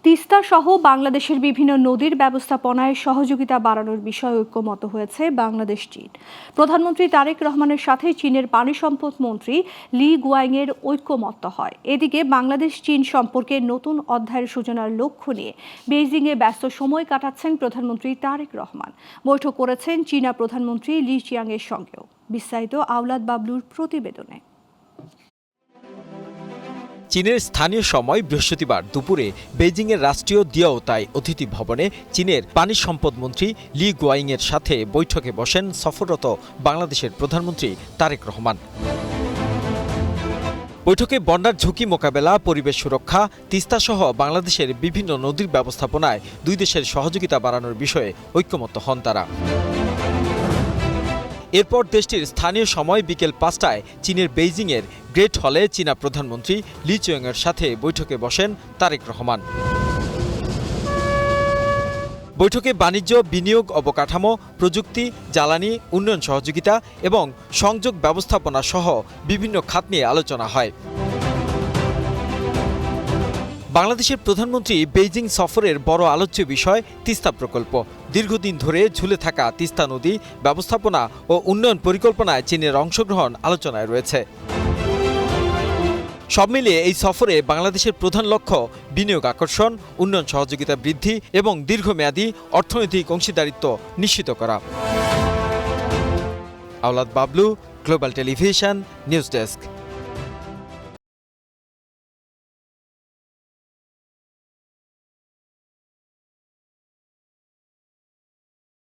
তিস্তা সহ বাংলাদেশের বিভিন্ন নদীর ব্যবস্থাপনায় সহযোগিতা বাড়ানোর বিষয়ে ঐক্যমত হয়েছে বাংলাদেশ চীন। প্রধানমন্ত্রী তারেক রহমানের সাথে চীনের পানি সম্পদ মন্ত্রী লি গুয়াংয়ের ঐক্যমত্য হয়। এদিকে বাংলাদেশ চীন সম্পর্কে নতুন অধ্যায়ের সূচনার লক্ষ্য নিয়ে বেইজিংয়ে ব্যস্ত সময় কাটাচ্ছেন প্রধানমন্ত্রী তারেক রহমান। বৈঠক করেছেন চীনা প্রধানমন্ত্রী লি চিয়াংয়ের সঙ্গেও। বিস্তারিত আওলাদ বাবলুর প্রতিবেদনে। চীনের স্থানীয় সময় বৃহস্পতিবার দুপুরে বেইজিংয়ের রাষ্ট্রীয় দিয়াওতাই অতিথি ভবনে চীনের পানি সম্পদ মন্ত্রী লি গুয়াংয়ের সাথে বৈঠকে বসেন সফররত বাংলাদেশের প্রধানমন্ত্রী তারেক রহমান। বৈঠকে বন্যার ঝুঁকি মোকাবেলা, পরিবেশ সুরক্ষা, তিস্তাসহ বাংলাদেশের বিভিন্ন নদীর ব্যবস্থাপনায় দুই দেশের সহযোগিতা বাড়ানোর বিষয়ে ঐক্যমত্য হন তারা। এরপর দেশটির স্থানীয় সময় বিকেল ৫টায় চীনের বেইজিংয়ের গ্রেট হলে চীনা প্রধানমন্ত্রী লি চিয়াংয়ের সাথে বৈঠকে বসেন তারেক রহমান। বৈঠকে বাণিজ্য, বিনিয়োগ, অবকাঠামো, প্রযুক্তি, জ্বালানি, উন্নয়ন সহযোগিতা এবং সংযোগ ব্যবস্থাপনা সহ বিভিন্ন খাত নিয়ে আলোচনা হয়। বাংলাদেশের প্রধানমন্ত্রী বেইজিং সফরের বড় আলোচ্য বিষয় তিস্তা প্রকল্প। দীর্ঘদিন ধরে ঝুলে থাকা তিস্তা নদী ব্যবস্থাপনা ও উন্নয়ন পরিকল্পনায় চীনের অংশগ্রহণ আলোচনায় রয়েছে। সব মিলিয়ে এই সফরে বাংলাদেশের প্রধান লক্ষ্য বিনিয়োগ আকর্ষণ, উন্নয়ন সহযোগিতা বৃদ্ধি এবং দীর্ঘমেয়াদী অর্থনৈতিক অংশীদারিত্ব নিশ্চিত করা। Awlad Bablu, global television, news desk.